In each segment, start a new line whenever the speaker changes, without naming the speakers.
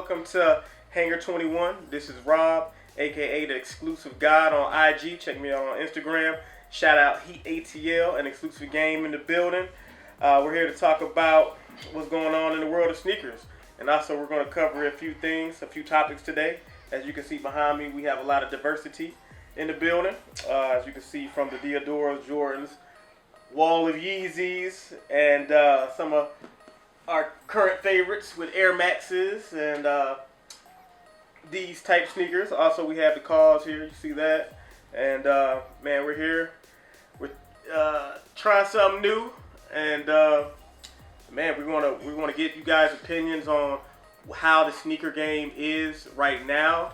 welcome to Hanger 21. This is Rob, aka the Exclusive God on IG. Check me out on Instagram. Shout out Heat ATL, an exclusive game in the building. We're here to talk about what's going on in the world of sneakers. And also we're going to cover a few things, a few topics today. As you can see behind me, we have a lot of diversity in the building. As you can see from the Diadoras, Jordans, wall of Yeezys, and some of our current favorites with Air Maxes and these type sneakers. Also, we have the calls here. You see that? And man, we're here. We're trying something new, and man, we want to get you guys' opinions on how the sneaker game is right now.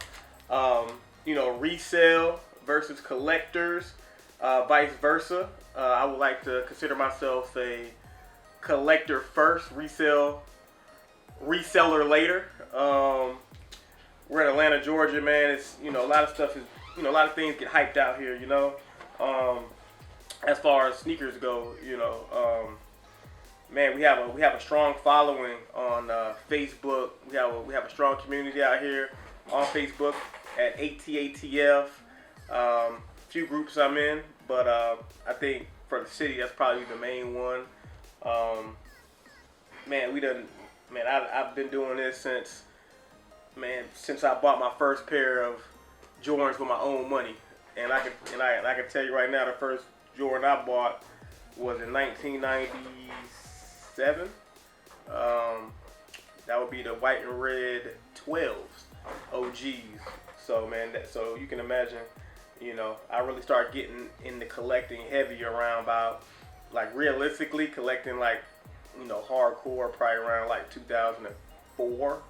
Resale versus collectors, vice versa. I would like to consider myself a collector first, reseller later. We're in Atlanta, Georgia, man. It's a lot of stuff is a lot of things get hyped out here, as far as sneakers go, man, we have a strong following on Facebook. We have a strong community out here on Facebook at ATATF. Few groups I'm in, but I think for the city that's probably the main one. I've been doing this since I bought my first pair of Jordans with my own money, and I can tell you right now, the first Jordan I bought was in 1997. That would be the white and red 12s, OGs. So man, so you can imagine, I really started getting into collecting heavy around about, like, realistically collecting, like, hardcore, probably around like 2004.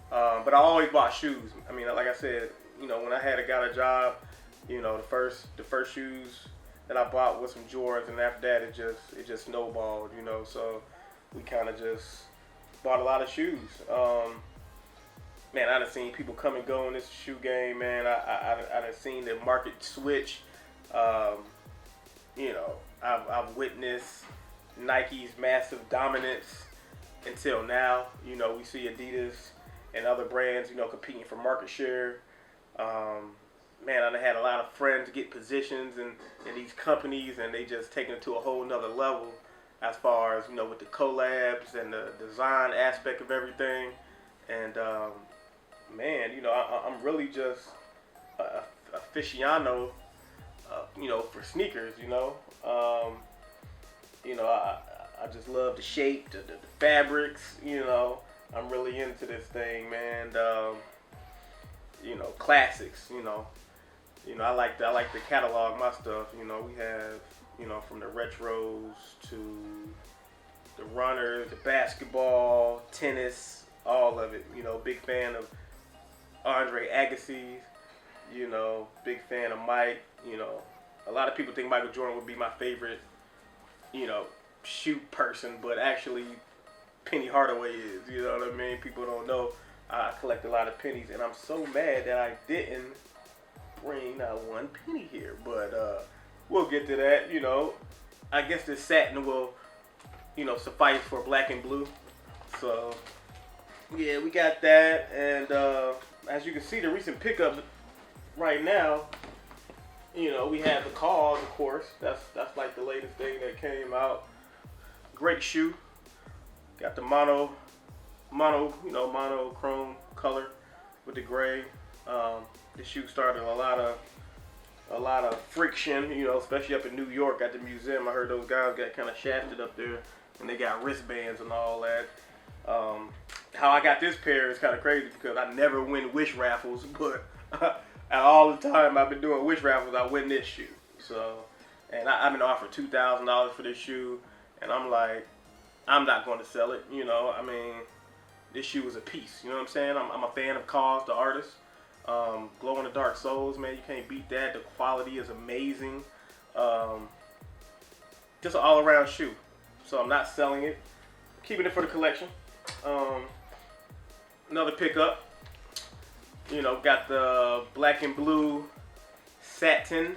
But I always bought shoes. I mean, like I said, when I got a job, the first shoes that I bought was some Jordans, and after that it just snowballed, So we kind of just bought a lot of shoes. Man, I done seen people come and go in this shoe game, man. I done seen the market switch. I've witnessed Nike's massive dominance until now. We see Adidas and other brands, competing for market share. Man, I done had a lot of friends get positions in these companies, and they just taking it to a whole nother level as far as, with the collabs and the design aspect of everything. And, man, I'm really just a aficionado, for sneakers, I just love the shape, the fabrics, I'm really into this thing, man. Classics, I like to catalog my stuff. We have, from the retros to the runners, the basketball, tennis, all of it. Big fan of Andre Agassi, big fan of Mike. A lot of people think Michael Jordan would be my favorite, shoe person, but actually Penny Hardaway is. You know what I mean? People don't know I collect a lot of pennies, and I'm so mad that I didn't bring not one penny here. But we'll get to that. I guess this satin will, suffice for black and blue. So yeah, we got that, and as you can see, the recent pickup right now, we have the calls, of course. That's like the latest thing that came out. Great shoe. Got the monochrome color with the gray. The shoe started a lot of friction, especially up in New York at the museum. I heard those guys got kind of shafted up there, and they got wristbands and all that. How I got this pair is kind of crazy because I never win wish raffles, but all the time I've been doing wish raffles, I win this shoe. So, and I've been offered $2,000 for this shoe, and I'm like, I'm not going to sell it. This shoe is a piece. You know what I'm saying? I'm a fan of KAWS, the artist. Glow in the Dark Souls, man, you can't beat that. The quality is amazing. Just an all-around shoe. So I'm not selling it. Keeping it for the collection. Another pickup. Got the black and blue satin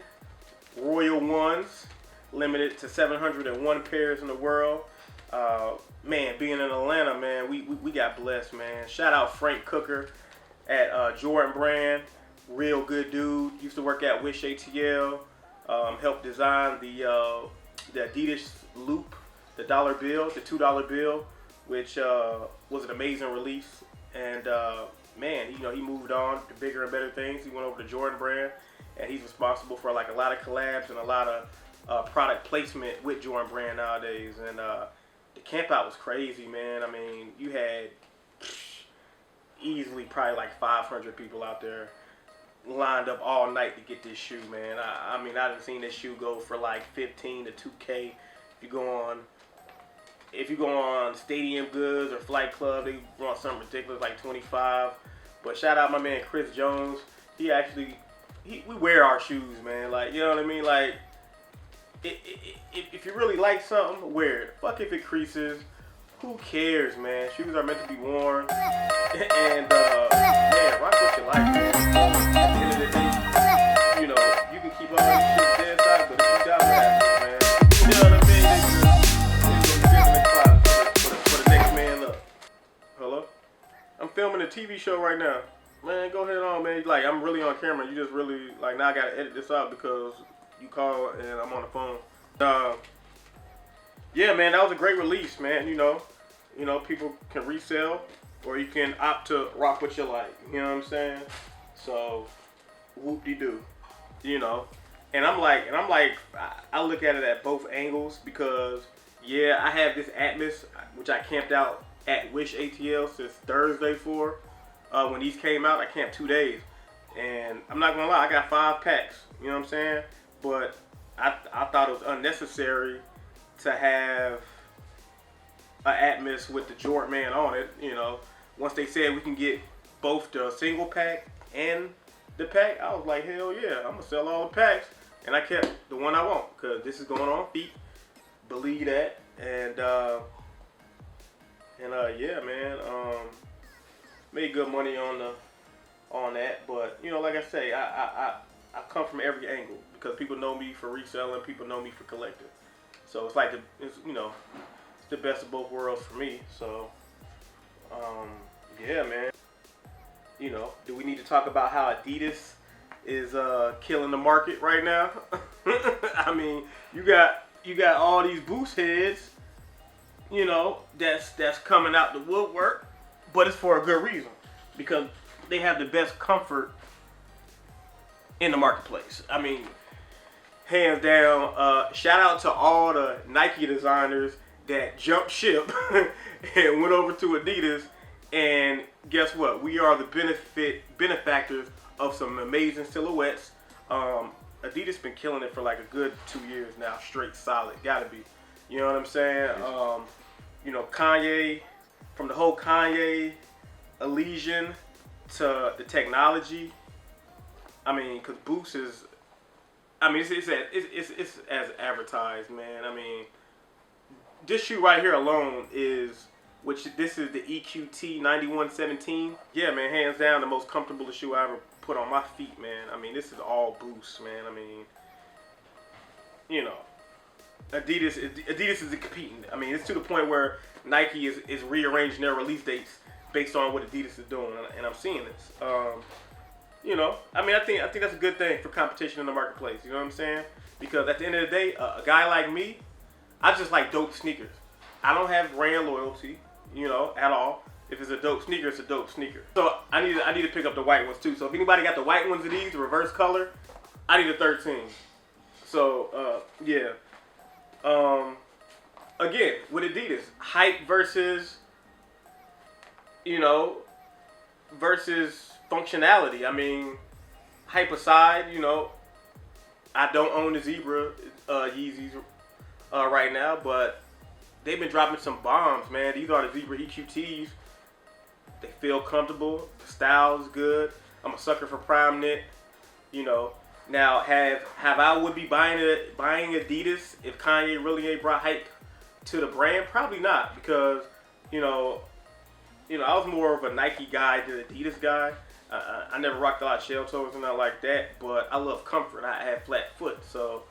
Royal Ones, limited to 701 pairs in the world. man, being in Atlanta, man, we got blessed, man. Shout out Frank Cooker at Jordan Brand. Real good dude. Used to work at Wish ATL. Helped design the Adidas Loop, the dollar bill, the $2 bill, which was an amazing release. And man, he moved on to bigger and better things. He went over to Jordan Brand, and he's responsible for like a lot of collabs and a lot of product placement with Jordan Brand nowadays. And the camp out was crazy, man. I mean, you had easily probably like 500 people out there lined up all night to get this shoe, man. I mean, I done seen this shoe go for like 15 to 2K. If you go on Stadium Goods or Flight Club, they run something ridiculous like 25. But shout out my man Chris Jones. We wear our shoes, man. Like, you know what I mean? Like, if you really like something, wear it. Fuck if it creases. Who cares, man? Shoes are meant to be worn. And man, rock what you like, man. At the end of the day, you can keep all these shit dead side, but if you got that, man, you know what I mean? It's gonna be in the closet for the next man up. Hello? I'm filming a TV show right now. Man, go ahead on, man. Like, I'm really on camera. You just really, like, now I gotta edit this out because you called and I'm on the phone. Yeah, man, that was a great release, man. People can resell, or you can opt to rock what you like. You know what I'm saying? So, whoop-de-doo. And I'm like, I look at it at both angles because, yeah, I have this Atmos, which I camped out at Wish ATL since Thursday for. When these came out, I camped 2 days. And I'm not gonna lie, I got 5 packs. You know what I'm saying? But I thought it was unnecessary to have an Atmos with the Jordan Man on it. Once they said we can get both the single pack and the pack, I was like, hell yeah, I'm gonna sell all the packs. And I kept the one I want because this is going on feet. Believe that. And yeah, man, made good money on that. But like I say, I come from every angle because people know me for reselling, people know me for collecting. So it's like it's the best of both worlds for me. So yeah, man. Do we need to talk about how Adidas is killing the market right now? I mean, you got all these Boost heads, that's coming out the woodwork, but it's for a good reason because they have the best comfort in the marketplace. I mean, hands down. Shout out to all the Nike designers that jumped ship and went over to Adidas. And guess what? We are the benefactors of some amazing silhouettes. Adidas been killing it for like a good 2 years now, straight solid. Gotta be. You know what I'm saying? Kanye, from the whole Kanye Elysian to the technology. I mean, because Boost is, it's as advertised, man. I mean, this shoe right here alone is, this is the EQT 9117. Yeah, man, hands down the most comfortable shoe I ever put on my feet, man. I mean, this is all Boost, man. I mean, Adidas is competing. I mean, it's to the point where Nike is rearranging their release dates based on what Adidas is doing, and I'm seeing this. I think that's a good thing for competition in the marketplace. You know what I'm saying? Because at the end of the day, a guy like me, I just like dope sneakers. I don't have brand loyalty, at all. If it's a dope sneaker, it's a dope sneaker. So I need to pick up the white ones too. So if anybody got the white ones of these, the reverse color, I need a 13. So yeah. Again, with Adidas, hype versus functionality. I mean, hype aside, I don't own the Zebra Yeezys right now, but they've been dropping some bombs, man. These are the Zebra EQTs. They feel comfortable. The style is good. I'm a sucker for Prime Knit. Now have I would be buying Adidas if Kanye really ain't brought hype to the brand? Probably not, because I was more of a Nike guy than Adidas guy. I never rocked a lot of shell toes and nothing like that, but I love comfort. I have flat foot, so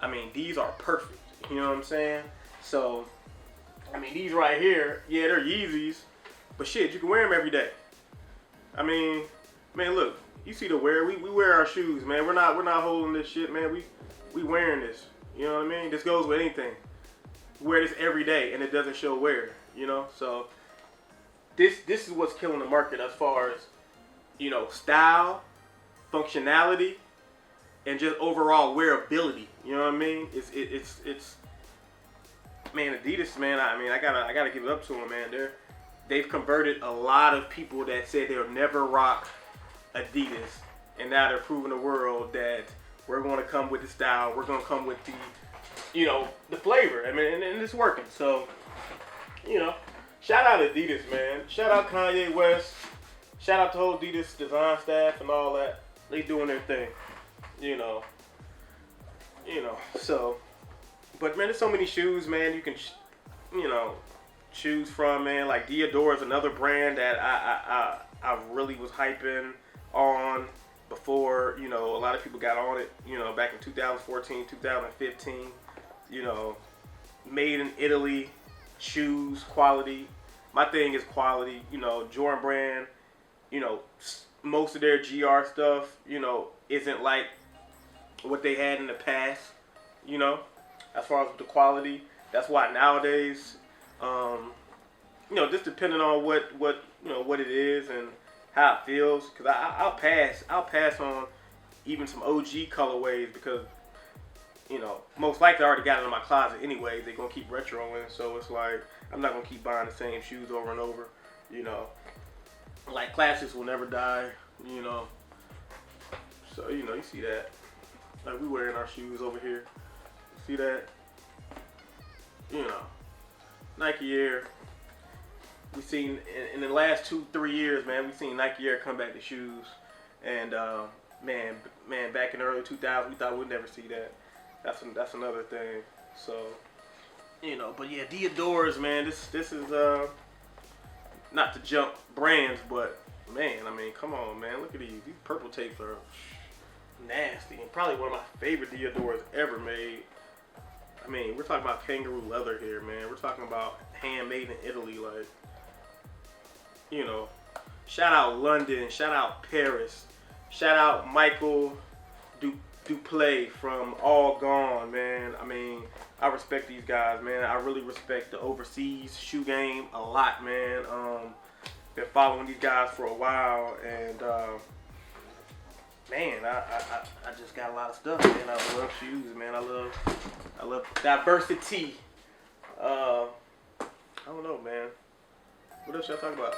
I mean these are perfect. You know what I'm saying? So I mean, these right here, yeah, they're Yeezys, but shit, you can wear them every day. I mean, man, look, you see the wear. We wear our shoes, man. We're not holding this shit, man. We wearing this. You know what I mean? This goes with anything. We wear this every day, and it doesn't show wear. You know, so this is what's killing the market as far as, you know, style, functionality, and just overall wearability. You know what I mean? It's man, Adidas, man. I mean, I gotta give it up to them, man. They've converted a lot of people that said they'll never rock Adidas, and now they're proving the world that we're going to come with the style, we're going to come with the, you know, the flavor. I mean, and it's working. So, you know, shout out Adidas, man. Shout out Kanye West. Shout out the whole Adidas design staff and all that. They doing their thing, you know. So, but man, there's so many shoes, man. You can, you know, choose from, man. Like Diadora is another brand that I really was hyping on before, you know, a lot of people got on it, you know, back in 2014, 2015, you know, made in Italy, shoes, quality. My thing is quality, you know, Jordan Brand, you know, most of their GR stuff, you know, isn't like what they had in the past, you know, as far as the quality. That's why nowadays, you know, just depending on what you know, what it is and how it feels, because I'll pass on even some OG colorways, because, you know, most likely I already got it in my closet anyways. They're gonna keep retroing, so it's like I'm not gonna keep buying the same shoes over and over, you know. Like classics will never die, you know. So, you know, you see that. Like we wearing our shoes over here. You see that? You know, Nike Air. We seen in the last 2-3 years, man. We seen Nike Air come back to shoes, and man, back in the early 2000s, we thought we'd never see that. That's another thing. So, you know, but yeah, Diadoras, man. This is not to jump brands, but man, I mean, come on, man. Look at these. These purple tapes are nasty, and probably one of my favorite Diadoras ever made. I mean, we're talking about kangaroo leather here, man. We're talking about handmade in Italy, like, you know. Shout out London, shout out Paris, shout out Michael Duplay from All Gone, man. I mean, I respect these guys, man. I really respect the overseas shoe game a lot, man. Been following these guys for a while, and man, I just got a lot of stuff, man. I love shoes, man. I love diversity. I don't know, man. What else y'all talk about?